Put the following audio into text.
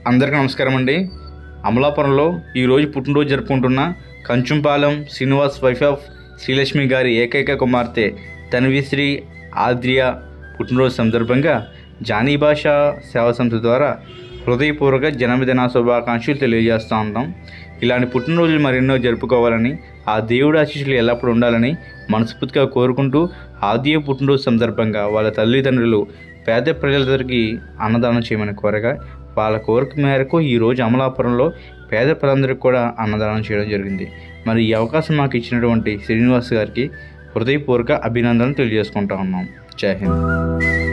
అందరికీ నమస్కారం అండి. అమలాపురంలో ఈరోజు పుట్టినరోజు జరుపుకుంటున్న కంచుంపాలెం శ్రీనివాస్ వైఫ్ ఆఫ్ శ్రీలక్ష్మి గారి ఏకైక కుమార్తె తన్విశ్రీ ఆద్రియా పుట్టినరోజు సందర్భంగా జానీ భాషా సేవా సంస్థ ద్వారా హృదయపూర్వక జన్మదిన శుభాకాంక్షలు తెలియజేస్తూ ఉంటాం. ఇలాంటి పుట్టినరోజులు మరెన్నో జరుపుకోవాలని, ఆ దేవుడి ఆశీస్సులు ఎల్లప్పుడూ ఉండాలని మనస్ఫూర్తిగా కోరుకుంటూ, ఆద్య పుట్టినరోజు సందర్భంగా వాళ్ళ తల్లిదండ్రులు పేద ప్రజలందరికీ అన్నదానం చేయమని కోరగా, వాళ్ళ కోరిక మేరకు ఈరోజు అమలాపురంలో పేద ప్రజలందరికీ కూడా అన్నదానం చేయడం జరిగింది. మరి ఈ అవకాశం మాకు ఇచ్చినటువంటి శ్రీనివాస్ గారికి హృదయపూర్వక అభినందనలు తెలియజేసుకుంటా ఉన్నాం. జై హింద్.